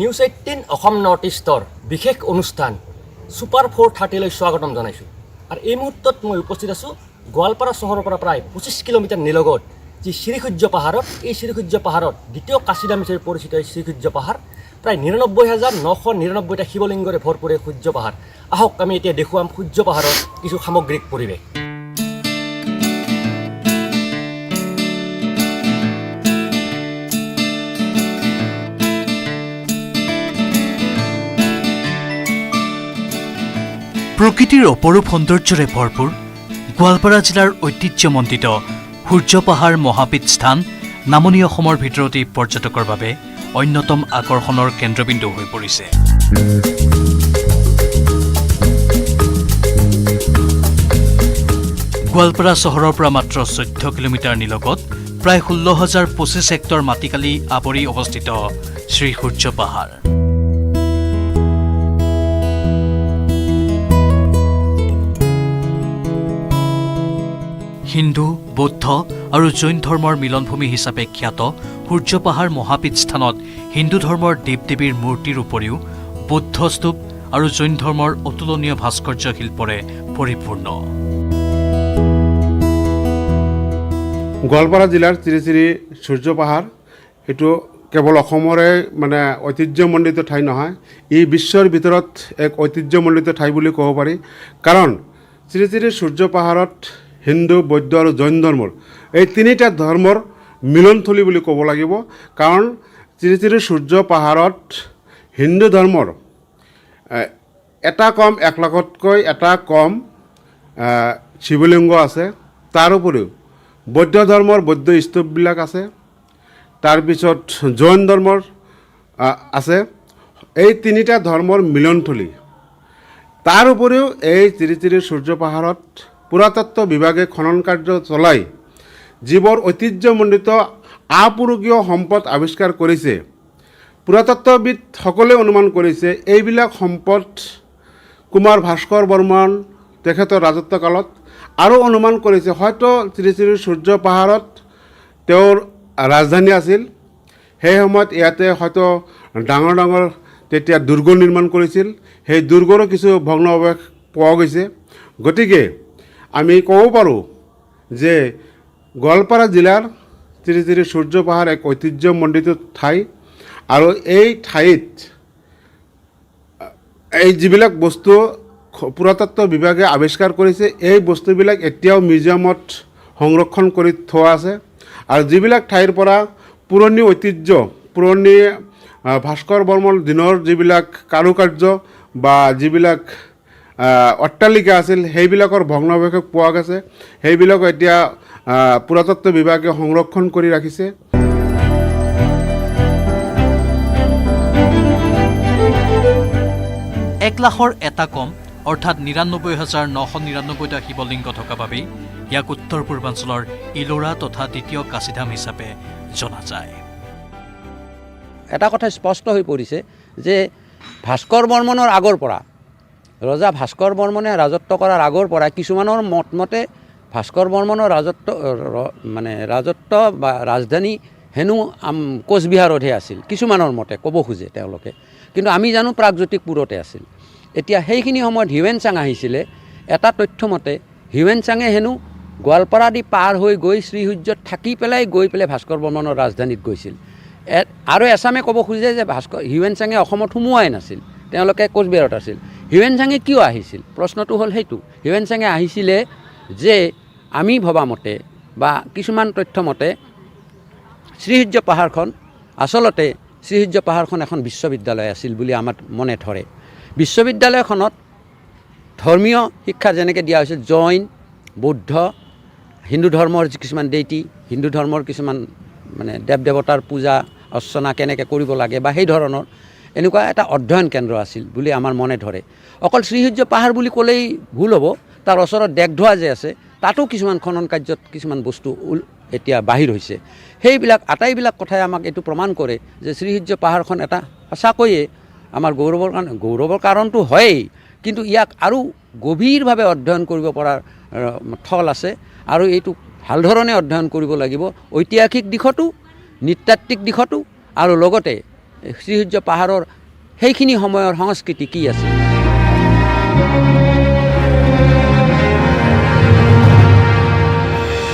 News 18 Assam north ইষ্টৰ বিশেষ অনুষ্ঠান ছুপাৰ 430লৈ স্বাগতম জনাইছোঁ। আৰু এই মুহূৰ্তত মই উপস্থিত আছোঁ গোৱালপাৰা চহৰৰ পৰা প্ৰায় 25 কিলোমিটাৰ নিলগত যি শ্ৰীসূৰ্য পাহাৰত। এই শ্ৰীসূৰ্য পাহাৰত দ্বিতীয় কাশীধাম হিচাপে পৰিচিত এই শ্ৰীসূৰ্য পাহাৰ প্ৰায় 99,999টা শিৱলিংগৰে ভৰপূৰ এই সূৰ্য পাহাৰ। আহক আমি এতিয়া দেখুৱাম সূৰ্য পাহাৰৰ কিছু সামগ্ৰিক পৰিৱেশ। প্ৰকৃতিৰ অপৰূপ সৌন্দৰ্যৰে ভৰপূৰ গোৱালপাৰা জিলাৰ ঐতিহ্যমণ্ডিত সূৰ্য পাহাৰ মহাপীঠ স্থান নামনি অসমৰ ভিতৰতেই পৰ্যটকৰ বাবে অন্যতম আকৰ্ষণৰ কেন্দ্ৰবিন্দু হৈ পৰিছে। গোৱালপাৰা চহৰৰ পৰা মাত্ৰ 14 কিলোমিটাৰ নিলগত প্ৰায় 16,025 হেক্টৰ মাটিকালি আৱৰি অৱস্থিত শ্ৰী সূৰ্য পাহাৰ। হিন্দু, বৌদ্ধ আৰু জৈন ধৰ্মৰ মিলনভূমি হিচাপে খ্যাত সূৰ্য পাহাৰ মহাপীঠ স্থানত হিন্দু ধৰ্মৰ দেৱ দেৱীৰ মূৰ্তিৰ উপৰিও বৌদ্ধ স্তূপ আৰু জৈন ধৰ্মৰ অতুলনীয় ভাস্কৰ্য শিল্পৰে পৰিপূৰ্ণ। গোৱালপাৰা জিলাৰ শ্ৰী শ্ৰী সূৰ্য পাহাৰ এইটো কেৱল অসমৰে ঐতিহ্যমণ্ডিত ঠাই নহয়, ই বিশ্বৰ ভিতৰত এক ঐতিহ্যমণ্ডিত ঠাই বুলি ক'ব পাৰি। কাৰণ শ্ৰী শ্ৰী সূৰ্য পাহাৰত হিন্দু, বৌদ্ধ আৰু জৈন ধৰ্মৰ এই তিনিটা ধৰ্মৰ মিলনথলী বুলি ক'ব লাগিব। কাৰণ শ্ৰী শ্ৰী সূৰ্য পাহাৰত হিন্দু ধৰ্মৰ এটা কম 1 লাখতকৈ এটা কম শিৱলিংগ আছে। তাৰ উপৰিও বৌদ্ধ ধৰ্মৰ বৌদ্ধ স্তূপবিলাক আছে, তাৰপিছত জৈন ধৰ্মৰ আছে। এই তিনিটা ধৰ্মৰ মিলনথলী। তাৰ উপৰিও এই শ্ৰী শ্ৰী সূৰ্য পাহাৰত পুৰাতত্ত্ব বিভাগে খনন কাৰ্য চলাই যিবোৰ ঐতিহ্যমণ্ডিত আপুৰুগীয় সম্পদ আৱিষ্কাৰ কৰিছে, পুৰাতত্ত্ববিদসকলে অনুমান কৰিছে এইবিলাক সম্পদ কুমাৰ ভাস্কৰ বৰ্মন তেখেতৰ ৰাজত্বকালত, আৰু অনুমান কৰিছে হয়তো শ্ৰী শ্ৰী সূৰ্য পাহাৰত তেওঁৰ ৰাজধানী আছিল। সেই সময়ত ইয়াতে হয়তো ডাঙৰ ডাঙৰ তেতিয়া দুৰ্গ নিৰ্মাণ কৰিছিল। সেই দুৰ্গৰো কিছু ভগ্নাৱশেষ পোৱা গৈছে। গতিকে আমি ক'ব পাৰোঁ যে গোৱালপাৰা জিলাৰ শ্ৰী শ্ৰী সূৰ্য পাহাৰ এক ঐতিহ্যমণ্ডিত ঠাই। আৰু এই ঠাইত এই যিবিলাক বস্তু পুৰাতত্ত্ব বিভাগে আৱিষ্কাৰ কৰিছে, এই বস্তুবিলাক এতিয়াও মিউজিয়ামত সংৰক্ষণ কৰি থোৱা আছে। আৰু যিবিলাক ঠাইৰ পৰা পুৰণি ঐতিহ্য, পুৰণি ভাস্কৰ বৰ্মনৰ দিনৰ যিবিলাক কাৰুকাৰ্য বা যিবিলাক অট্টালিকা আছিল, সেইবিলাকৰ ভগ্নাৱশেষ পোৱা গৈছে। সেইবিলাক এতিয়া পুৰাতত্ত্ব বিভাগে সংৰক্ষণ কৰি ৰাখিছে। 1 লাখৰ এটা কম অৰ্থাৎ 99,999টা শিৱলিংগ থকা বাবেই ইয়াক উত্তৰ পূৰ্বাঞ্চলৰ ইলোৰা তথা দ্বিতীয় কাশীধাম হিচাপে জনা যায়। এটা কথা স্পষ্ট হৈ পৰিছে যে ভাস্কৰ বৰ্মনৰ আগৰ পৰা, ৰজা ভাস্কৰ বৰ্মনে ৰাজত্ব কৰাৰ আগৰ পৰা কিছুমানৰ মতে ভাস্কৰ বৰ্মনৰ ৰাজত্ব বা ৰাজধানী হেনো কোচবিহাৰতহে আছিল। কিছুমানৰ মতে ক'ব খোজে তেওঁলোকে, কিন্তু আমি জানো প্ৰাগজ্যোতিষপুৰতে আছিল। এতিয়া সেইখিনি সময়ত হিউৱেন চাং আহিছিলে। এটা তথ্য মতে হিউৱেন চাঙে হেনো গোৱালপাৰা দি পাৰ হৈ গৈ শ্ৰীসূৰ্যত থাকি পেলাই ভাস্কৰ বৰ্মনৰ ৰাজধানীত গৈছিল। আৰু এছামে ক'ব খোজে যে হিউৱেন চাঙে অসমত সোমোৱাই নাছিল, তেওঁলোকে কোচবিহাৰত আছিল। হিউৱেন চাঙে কিয় আহিছিল? প্ৰশ্নটো হ'ল সেইটো। হিউৱেন চাঙে আহিছিলে যে আমি ভবামতে বা কিছুমান তথ্য মতে শ্ৰীসূৰ্য পাহাৰখন আচলতে শ্ৰীসূৰ্য পাহাৰখন এখন বিশ্ববিদ্যালয় আছিল বুলি আমাৰ মনে ধৰে। বিশ্ববিদ্যালয়খনত ধৰ্মীয় শিক্ষা যেনেকৈ দিয়া হৈছিল, জৈন, বৌদ্ধ, হিন্দু ধৰ্মৰ কিছুমান দেইটি, হিন্দু ধৰ্মৰ কিছুমান দেৱ দেৱতাৰ পূজা অৰ্চনা কেনেকৈ কৰিব লাগে বা সেই ধৰণৰ এনেকুৱা এটা অধ্যয়ন কেন্দ্ৰ আছিল বুলি আমাৰ মনে ধৰে। অকল শ্ৰীসূৰ্য পাহাৰ বুলি ক'লেই ভুল হ'ব। তাৰ ওচৰত দেগধোৱা যে আছে, তাতো কিছুমান খনন কাৰ্যত কিছুমান বস্তু এতিয়া বাহিৰ হৈছে। সেইবিলাক আটাইবিলাক কথাই আমাক এইটো প্ৰমাণ কৰে যে শ্ৰীসূৰ্য পাহাৰখন এটা সঁচাকৈয়ে আমাৰ গৌৰৱৰ কাৰণটো হয়েই, কিন্তু ইয়াক আৰু গভীৰভাৱে অধ্যয়ন কৰিব পৰাৰ থল আছে। আৰু এইটো ভাল ধৰণে অধ্যয়ন কৰিব লাগিব, ঐতিহাসিক দিশতো, নৃতাত্ত্বিক দিশতো, আৰু লগতে শ্ৰীসূৰ্য পাহাৰৰ সেইখিনি সময়ৰ সংস্কৃতি কি আছিল।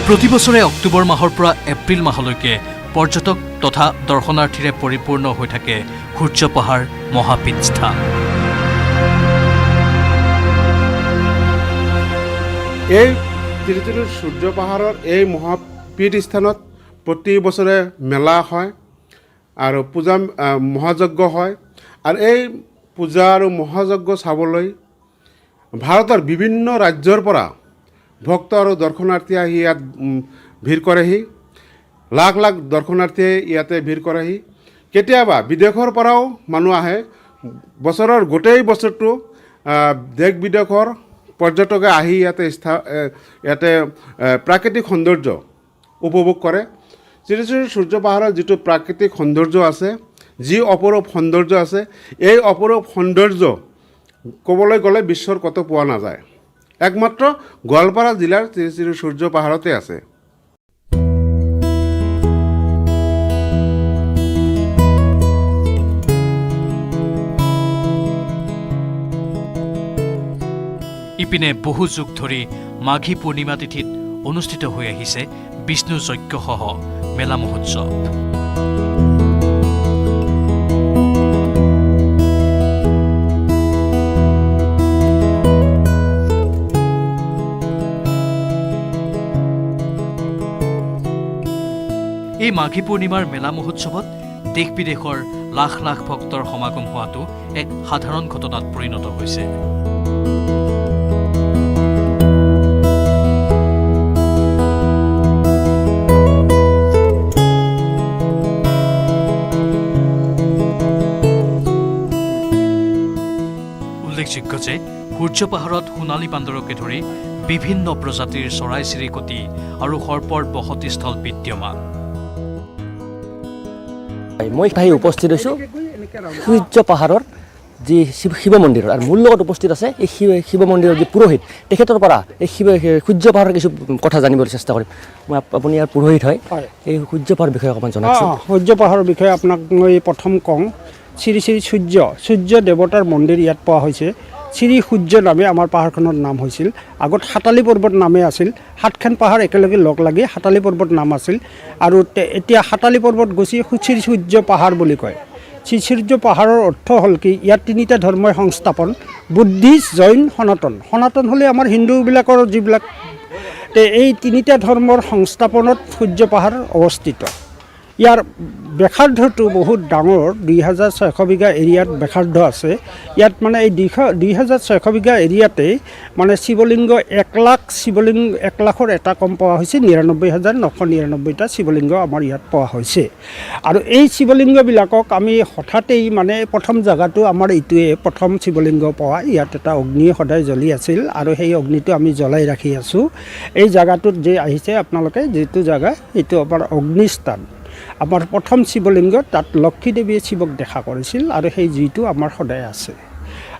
প্ৰতি বছৰে অক্টোবৰ মাহৰ পৰা এপ্ৰিল মাহলৈকে পৰ্যটক তথা দৰ্শনাৰ্থীৰে পৰিপূৰ্ণ হৈ থাকে সূৰ্য পাহাৰ মহাপীঠস্থান। এই তিৰুচিৰ সূৰ্য পাহাৰৰ এই মহাপীঠ স্থানত প্ৰতি বছৰে মেলা হয় আৰু পূজা মহাযজ্ঞ হয় আৰু এই পূজা আৰু মহাযজ্ঞ চাবলৈ ভাৰতৰ বিভিন্ন ৰাজ্যৰ পৰা ভক্ত আৰু দৰ্শনাৰ্থী আহি ইয়াত ভিৰ কৰেহি। লাখ লাখ দৰ্শনাৰ্থীয়ে ইয়াতে ভিৰ কৰেহি। কেতিয়াবা বিদেশৰ পৰাও মানুহ আহে। বছৰৰ গোটেই বছৰটো দেশ বিদেশৰ পৰ্যটকে আহি ইয়াতে প্ৰাকৃতিক সৌন্দৰ্য উপভোগ কৰে। শ্ৰীশ্ৰী সূৰ্য পাহাৰৰ যিটো প্ৰাকৃতিক সৌন্দৰ্য আছে, যি অপৰূপ সৌন্দৰ্য আছে, এই অপৰূপ সৌন্দৰ্য ক'বলৈ গ'লে বিশ্বৰ ক'তো পোৱা নাযায়। একমাত্ৰ গোৱালপাৰা জিলাৰ শ্ৰীশ্ৰী সূৰ্য পাহাৰতে আছে। ইপিনে বহু যুগ ধৰি মাঘী পূৰ্ণিমা তিথিত অনুষ্ঠিত হৈ আহিছে বিষ্ণু যজ্ঞসহ মেলা মহোৎসৱ। এই মাঘী পূৰ্ণিমাৰ মেলা মহোৎসৱত দেশ বিদেশৰ লাখ লাখ ভক্তৰ সমাগম হোৱাটো এক সাধাৰণ ঘটনাত পৰিণত হৈছে। উল্লেখযোগ্য যে সূৰ্য পাহাৰত সোণালী বান্দৰকে ধৰি বিভিন্ন প্ৰজাতিৰ চৰাই চিৰিকটি আৰু সৰ্পৰ বসতিস্থল বিদ্যমান। মই আহি উপস্থিত হৈছোঁ সূৰ্য পাহাৰৰ যি শিৱ মন্দিৰ আৰু মোৰ লগত উপস্থিত আছে এই শিৱ মন্দিৰৰ যি পুৰোহিত, তেখেতৰ পৰা এই সূৰ্য পাহাৰৰ কিছু কথা জানিবলৈ চেষ্টা কৰিম। মই আপুনি ইয়াৰ পুৰোহিত হয়, এই সূৰ্য পাহাৰৰ বিষয়ে অকণমান জনাওকচোন। সূৰ্য পাহাৰৰ বিষয়ে আপোনাক মই প্ৰথম কওঁ। শ্ৰী শ্ৰী সূৰ্য দেৱতাৰ মন্দিৰ ইয়াত পোৱা হৈছে। শ্ৰী সূৰ্য নামে আমাৰ পাহাৰখনৰ নাম হৈছিল। আগত সাতালী পৰ্বত নামে আছিল। 7খন পাহাৰ একেলগে লগ লাগি সাতালী পৰ্বত নাম আছিল আৰু এতিয়া সাতালী পৰ্বত গুচি শ্ৰী সূৰ্য পাহাৰ বুলি কয়। শ্ৰী সূৰ্য পাহাৰৰ অৰ্থ হ'ল কি, ইয়াত 3টা ধৰ্মই সংস্থাপন: বুদ্ধিষ্ট, জৈন, সনাতন। সনাতন হ'লে আমাৰ হিন্দুবিলাকৰ যিবিলাক, এই 3টা ধৰ্মৰ সংস্থাপনত সূৰ্য পাহাৰ অৱস্থিত। ইয়াৰ বেখাৰ্ধটো বহুত ডাঙৰ, 2600 বিঘা এৰিয়াত বেখাৰ্ধ আছে। ইয়াত মানে এই 2600 বিঘা এৰিয়াতে মানে শিৱলিংগ 1 লাখৰ এটা কম পোৱা হৈছে। 99,999টা শিৱলিংগ আমাৰ ইয়াত পোৱা হৈছে। আৰু এই শিৱলিংগবিলাকক আমি হঠাতেই মানে প্ৰথম জেগাটো আমাৰ এইটোৱে প্ৰথম শিৱলিংগ পোৱা। ইয়াত এটা অগ্নি সদায় জ্বলি আছিল আৰু সেই অগ্নিটো আমি জ্বলাই ৰাখি আছোঁ। এই জেগাটোত যে আহিছে আপোনালোকে, যিটো জেগা এইটো আমাৰ অগ্নিস্থান। আমাৰ প্ৰথম শিৱলিংগ, তাত লক্ষী দেৱীয়ে শিৱক দেখা কৰিছিল আৰু সেই জুইটো আমাৰ সদায় আছে।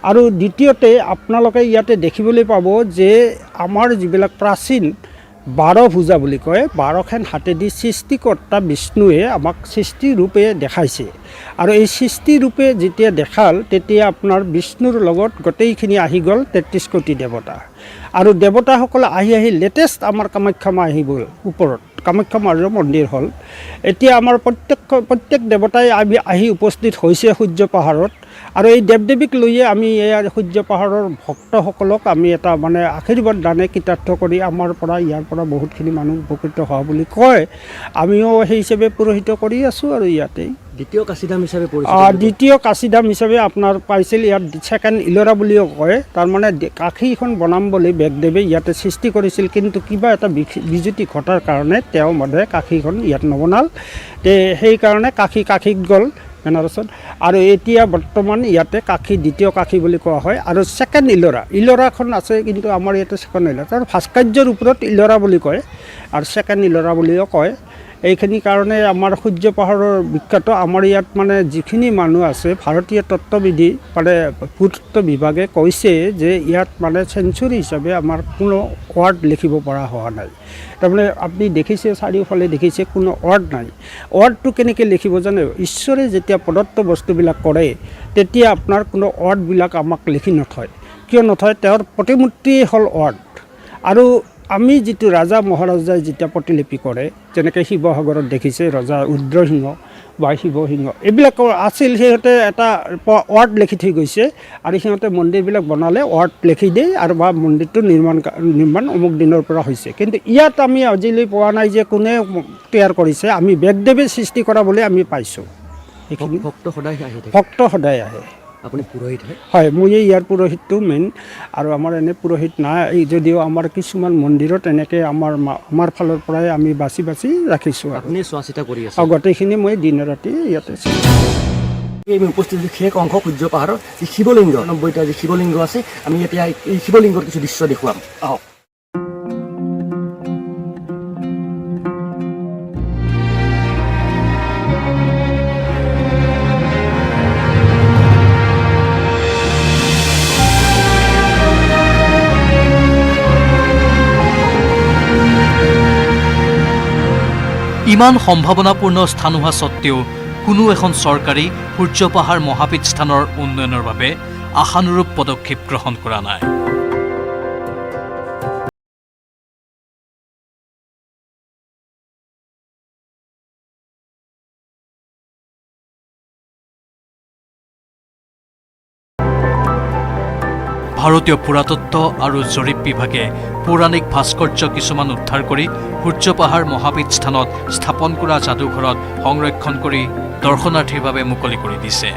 আৰু দ্বিতীয়তে আপোনালোকে ইয়াতে দেখিবলৈ পাব যে আমাৰ যিবিলাক প্ৰাচীন 12 ভুজা বুলি কয়, 12খন হাতেদি সৃষ্টিকৰ্তা বিষ্ণুৱে আমাক সৃষ্টিৰূপে দেখাইছে। আৰু এই সৃষ্টিৰূপে যেতিয়া দেখাল, তেতিয়া আপোনাৰ বিষ্ণুৰ লগত গোটেইখিনি আহি গ'ল 33 কোটি দেৱতা। আৰু দেৱতাসকলে আহি লেটেষ্ট আমাৰ কামাখ্যা মা আহি গ'ল ওপৰত। কামাখ্যা মাৰ মন্দিৰ হ'ল। এতিয়া আমাৰ প্ৰত্যেক দেৱতাই আহি উপস্থিত হৈছে সূৰ্য পাহাৰত। আৰু এই দেৱ দেৱীক লৈয়ে আমি ইয়াৰ সূৰ্য পাহাৰৰ ভক্তসকলক আমি এটা মানে আশীৰ্বাদ দানে কৃতাৰ্থ কৰি ইয়াৰ পৰা বহুতখিনি মানুহ উপকৃত হোৱা বুলি কয়। আমিও সেই হিচাপে পুৰোহিত কৰি আছোঁ। আৰু ইয়াতেই দ্বিতীয় কাশীধাম হিচাপে দ্বিতীয় কাশীধাম হিচাপে আপোনাৰ পাইছিল। ইয়াত 2nd ইলোৰা বুলিও কয়। তাৰমানে কাশীখন বনাম বুলি বেগদেৱে ইয়াতে সৃষ্টি কৰিছিল, কিন্তু কিবা এটা বিজুতি ঘটাৰ কাৰণে তেওঁ মতে কাশীখন ইয়াত নবনাল। সেইকাৰণে কাশীত গ'ল বেনাৰছত। আৰু এতিয়া বৰ্তমান ইয়াতে দ্বিতীয় কাশী বুলি কোৱা হয়। আৰু 2nd ইলোৰাখন আছে, কিন্তু আমাৰ ইয়াতে 2nd ইলোৰা তাৰ ভাস্কৰ্যৰ ওপৰত ইলোৰা বুলি কয় আৰু 2nd ইলোৰা বুলিও কয়। এইখিনি কাৰণে আমাৰ সূৰ্য পাহাৰৰ বিখ্যাত। আমাৰ ইয়াত মানে যিখিনি মানুহ আছে ভাৰতীয় তত্ত্ববিধি মানে ভূতত্ত্ব বিভাগে কৈছে যে ইয়াত মানে চেঞ্চুৰী হিচাপে আমাৰ কোনো ৱাৰ্ড লিখিব পৰা হোৱা নাই। তাৰমানে আপুনি দেখিছে চাৰিওফালে দেখিছে কোনো ৱাৰ্ড নাই। ৱাৰ্ডটো কেনেকৈ লিখিব জানে? ঈশ্বৰে যেতিয়া প্ৰদত্ত বস্তুবিলাক কৰে তেতিয়া আপোনাৰ কোনো ৱাৰ্ডবিলাক আমাক লিখি নথয়। কিয় নথয়? তেওঁৰ প্ৰতিমূৰ্তিয়ে হ'ল ৱাৰ্ড। আৰু আমি যিটো ৰাজা মহাৰাজাই যেতিয়া প্ৰতিলিপি কৰে, যেনেকৈ শিৱসাগৰত দেখিছে ৰজা ৰুদ্ৰসিংহ বা শিৱসিংহ এইবিলাক আছিল, সিহঁতে এটা ৱাৰ্ড লিখি থৈ গৈছে আৰু সিহঁতে মন্দিৰবিলাক বনালে ৱাৰ্ড লিখি দিয়ে আৰু বা মন্দিৰটো নিৰ্মাণ অমুক দিনৰ পৰা হৈছে। কিন্তু ইয়াত আমি আজিলৈ পোৱা নাই যে কোনে তৈয়াৰ কৰিছে। আমি বেগদেৱে সৃষ্টি কৰা বুলি আমি পাইছোঁ। সেইখিনি ভক্ত সদায় আহি থাকে। ভক্ত সদায় আহে। আপুনি পুৰোহিত হয়? হয়, মই ইয়াৰ পুৰোহিতটো মেইন। আৰু আমাৰ এনে পুৰোহিত নাই, যদিও আমাৰ কিছুমান মন্দিৰত এনেকৈ আমাৰ ফালৰ পৰাই আমি বাছি ৰাখিছোঁ। আপুনি চোৱা চিতা কৰি আছে? আৰু গোটেইখিনি মই দিন ৰাতি ইয়াতে আমি উপস্থিত শেষ অংশ সূৰ্য পাহাৰৰ যি শিৱলিংগ 90টা যি শিৱলিংগ আছে, আমি এতিয়া এই শিৱলিংগৰ কিছু দৃশ্য দেখুৱাম। আহক। ইমান সম্ভাৱনাপূৰ্ণ স্থান হোৱা স্বত্বেও কোনো এখন চৰকাৰী সূৰ্য পাহাৰ মহাপীঠ স্থানৰ উন্নয়নৰ বাবে আশানুৰূপ পদক্ষেপ গ্ৰহণ কৰা নাই। ভাৰতীয় পুৰাতত্ব আৰু জৰীপ বিভাগে পৌৰাণিক ভাস্কৰ্য কিছুমান উদ্ধাৰ কৰি সূৰ্য পাহাৰ মহাপীঠ স্থানত স্থাপন কৰা যাদুঘৰত সংৰক্ষণ কৰি দৰ্শনাৰ্থীৰ বাবে মুকলি কৰি দিছে।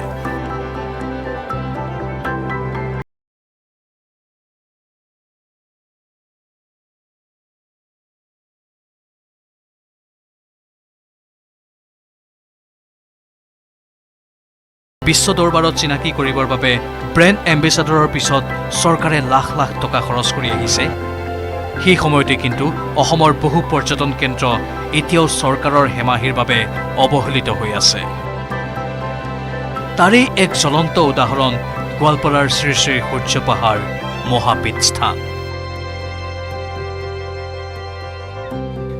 বিশ্ব দৰবাৰত চিনাকি কৰিবৰ বাবে ব্ৰেণ্ড এম্বেচাডৰৰ পিছত চৰকাৰে লাখ লাখ টকা খৰচ কৰি আহিছে। সেই সময়তে কিন্তু অসমৰ বহু পৰ্যটন কেন্দ্ৰ এতিয়াও চৰকাৰৰ হেমাহিৰ বাবে অৱহেলিত হৈ আছে। তাৰেই এক জ্বলন্ত উদাহৰণ গোৱালপাৰাৰ শ্ৰী শ্ৰী সূৰ্য পাহাৰ মহাপীঠ স্থান।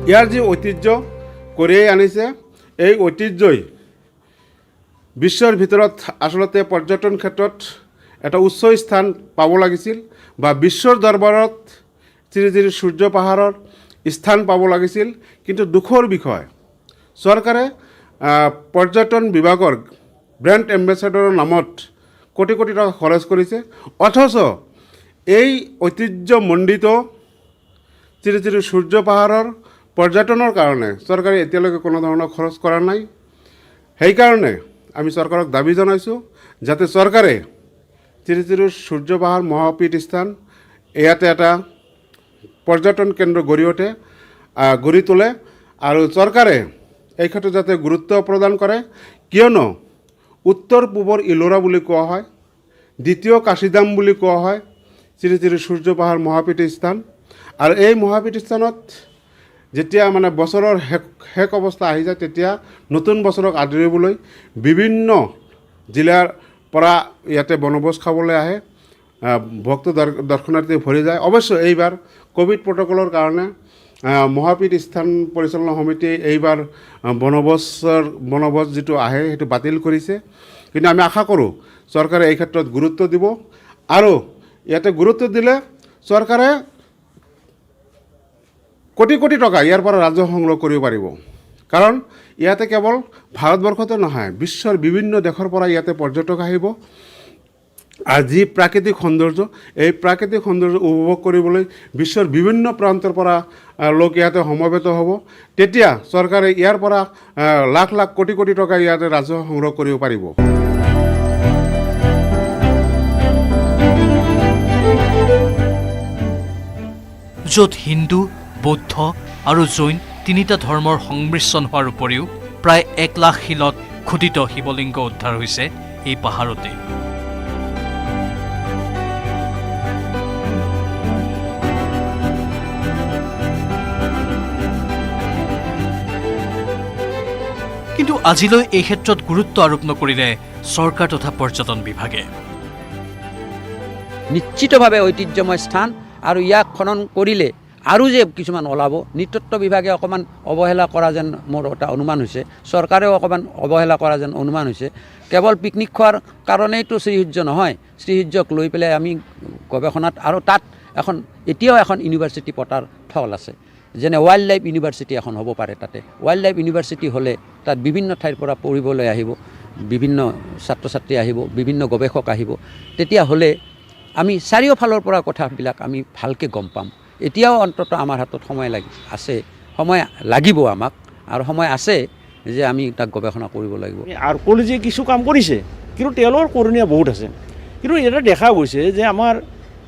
ইয়াৰ যি ঐতিহ্য কঢ়িয়াই আনিছে, এই ঐতিহ্যই বিশ্বৰ ভিতৰত আচলতে পৰ্যটন ক্ষেত্ৰত এটা উচ্চ স্থান পাব লাগিছিল বা বিশ্বৰ দৰবাৰত শ্ৰী শ্ৰী সূৰ্য পাহাৰৰ স্থান পাব লাগিছিল। কিন্তু দুখৰ বিষয়, চৰকাৰে পৰ্যটন বিভাগৰ ব্ৰেণ্ড এম্বেচাডৰৰ নামত কোটি কোটি টকা খৰচ কৰিছে, অথচ এই ঐতিহ্যমণ্ডিত শ্ৰী শ্ৰী সূৰ্য পাহাৰৰ পৰ্যটনৰ কাৰণে চৰকাৰে এতিয়ালৈকে কোনো ধৰণৰ খৰচ কৰা নাই। সেইকাৰণে আমি চৰকাৰক দাবী জনাইছোঁ যাতে চৰকাৰে শ্ৰী শ্ৰী সূৰ্য পাহাৰ মহাপীঠ স্থান ইয়াতে এটা পৰ্যটন কেন্দ্ৰ গঢ়ি তোলে আৰু চৰকাৰে এই ক্ষেত্ৰত যাতে গুৰুত্ব প্ৰদান কৰে, কিয়নো উত্তৰ পূবৰ ইলোৰা বুলি কোৱা হয়, দ্বিতীয় কাশীধাম বুলি কোৱা হয় শ্ৰী শ্ৰী সূৰ্য পাহাৰ মহাপীঠ স্থান। আৰু এই মহাপীঠ স্থানত যেতিয়া মানে বছৰৰ শেষ অৱস্থা আহি যায়, তেতিয়া নতুন বছৰক আদৰিবলৈ বিভিন্ন জিলাৰ পৰা ইয়াতে বনভোজ খাবলৈ আহে, ভক্ত দৰ্শনাৰ্থী ভৰি যায়। অৱশ্য এইবাৰ ক'ভিড প্ৰট'কলৰ কাৰণে মহাপীঠ স্থান পৰিচালনা সমিতিয়ে এইবাৰ বনভোজ যিটো আহে সেইটো বাতিল কৰিছে। কিন্তু আমি আশা কৰোঁ চৰকাৰে এই ক্ষেত্ৰত গুৰুত্ব দিব, আৰু ইয়াতে গুৰুত্ব দিলে চৰকাৰে কোটি কোটি টকা ইয়াৰ পৰা ৰাজহ সংগ্ৰহ কৰিব পাৰিব। কাৰণ ইয়াতে কেৱল ভাৰতবৰ্ষতে নহয়, বিশ্বৰ বিভিন্ন দেশৰ পৰা ইয়াতে পৰ্যটক আহিব। আৰু যি প্ৰাকৃতিক সৌন্দৰ্য, এই প্ৰাকৃতিক সৌন্দৰ্য উপভোগ কৰিবলৈ বিশ্বৰ বিভিন্ন প্ৰান্তৰ পৰা লোক ইয়াতে সমবেত হ'ব। তেতিয়া চৰকাৰে ইয়াৰ পৰা লাখ লাখ কোটি কোটি টকা ইয়াতে ৰাজহ সংগ্ৰহ কৰিব পাৰিব। য'ত হিন্দু, বৌদ্ধ আৰু জৈন তিনিটা ধৰ্মৰ সংমিশ্ৰণ হোৱাৰ উপৰিও প্ৰায় 1 লাখ শিলত খোদিত শিৱলিংগ উদ্ধাৰ হৈছে এই পাহাৰতে। কিন্তু আজিলৈ এই ক্ষেত্ৰত গুৰুত্ব আৰোপ নকৰিলে চৰকাৰ তথা পৰ্যটন বিভাগে। নিশ্চিতভাৱে ঐতিহ্যময় স্থান আৰু ইয়াক খনন কৰিলে আৰু যে কিছুমান ওলাব, নৃতত্ব বিভাগে অকণমান অৱহেলা কৰা যেন মোৰ এটা অনুমান হৈছে, চৰকাৰেও অকণমান অৱহেলা কৰা যেন অনুমান হৈছে। কেৱল পিকনিক খোৱাৰ কাৰণেইতো শ্ৰীসূৰ্য নহয়, শ্ৰীসূৰ্যক লৈ পেলাই আমি গৱেষণাত আৰু তাত এতিয়াও এখন ইউনিভাৰ্চিটি পতাৰ থল আছে, যেনে ৱাইল্ড লাইফ ইউনিভাৰ্চিটি এখন হ'ব পাৰে। তাতে ৱাইল্ড লাইফ ইউনিভাৰ্চিটি হ'লে তাত বিভিন্ন ঠাইৰ পৰা পঢ়িবলৈ আহিব, বিভিন্ন ছাত্ৰ ছাত্ৰী আহিব, বিভিন্ন গৱেষক আহিব। তেতিয়াহ'লে আমি চাৰিওফালৰ পৰা কথাবিলাক আমি ভালকৈ গম পাম। এতিয়াও অন্তত আমাৰ হাতত সময় সময় লাগিব আমাক, আৰু সময় আছে যে আমি তাক গৱেষণা কৰিব লাগিব। আৰ্ক'লজিয়ে কিছু কাম কৰিছে, কিন্তু তেওঁলোকৰ কৰণীয় বহুত আছে। কিন্তু এটা দেখা গৈছে যে আমাৰ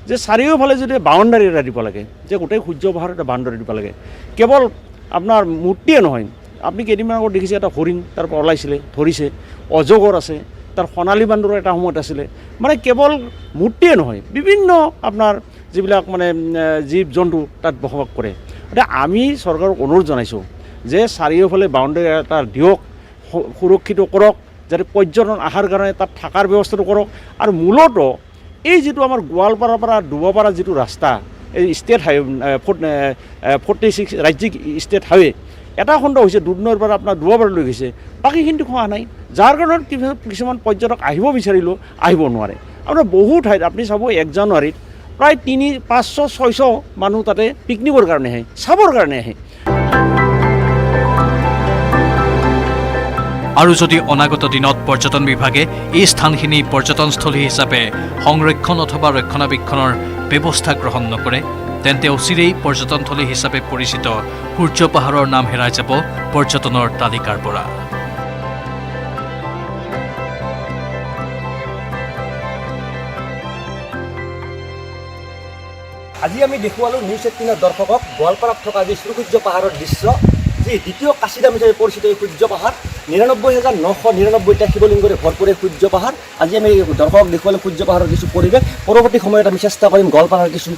যে চাৰিওফালে যদি বাউণ্ডাৰী এটা দিব লাগে, যে গোটেই সূৰ্য পাহাৰত এটা বাউণ্ডাৰী দিব লাগে। কেৱল আপোনাৰ মূৰ্তিয়ে নহয়, আপুনি কেইদিনমান আগত দেখিছে এটা হৰিণ তাৰ পৰা ওলাইছিলে, ধৰিছে, অজগৰ আছে, তাৰ সোণালী বান্দৰ এটা সময়ত আছিলে। মানে কেৱল মূৰ্তিয়ে নহয়, বিভিন্ন আপোনাৰ যিবিলাক মানে জীৱ জন্তু তাত বসবাস কৰে। এতিয়া আমি চৰকাৰক অনুৰোধ জনাইছোঁ যে চাৰিওফালে বাউণ্ডাৰী এটা দিয়ক, সুৰক্ষিত কৰক, যাতে পৰ্যটন অহাৰ কাৰণে তাত থকাৰ ব্যৱস্থাটো কৰক। আৰু মূলতঃ এই যিটো আমাৰ গোৱালপাৰাৰ পৰা ডুবাপাৰা যিটো ৰাস্তা, এই ষ্টেট হাইৱে 46 ৰাজ্যিক ষ্টেট হাইৱে, এটা খণ্ড হৈছে দুধনৈৰ পৰা আপোনাৰ ডুবাপাৰালৈ গৈছে, বাকীখিনি হোৱা নাই। যাৰ কাৰণত কিছুমান পৰ্যটক আহিব বিচাৰিলেও আহিব নোৱাৰে। আপোনাৰ বহু ঠাইত আপুনি চাব 1 জানুৱাৰীত প্ৰায় 500-600 মানুহ তাতে পিকনিকৰ কাৰণে আহে, চাবৰ কাৰণে আহে। আৰু যদি অনাগত দিনত পৰ্যটন বিভাগে এই স্থানখিনি পৰ্যটনস্থলী হিচাপে সংৰক্ষণ অথবা ৰক্ষণাবেক্ষণৰ ব্যৱস্থা গ্ৰহণ নকৰে, তেন্তে অচিৰেই পৰ্যটনথলী হিচাপে পৰিচিত সূৰ্য পাহাৰৰ নাম হেৰাই যাব পৰ্যটনৰ তালিকাৰ পৰা। আজি আমি দেখুৱালোঁ নিউজ 18ৰ দৰ্শকক গোৱালপাৰাত থকা যি শ্ৰীসূৰ্য পাহাৰৰ দৃশ্য, যি দ্বিতীয় কাশীধাম হিচাপে পৰিচিত এই সূৰ্য পাহাৰ, 99,999টা শিৱলিংগৰে ভৰপূৰ এই সূৰ্য পাহাৰ। আজি আমি দৰ্শকক দেখুৱালোঁ সূৰ্য পাহাৰৰ কিছু পৰিৱেশ। পৰৱৰ্তী সময়ত আমি চেষ্টা কৰিম গোৱালপাৰাৰ কিছু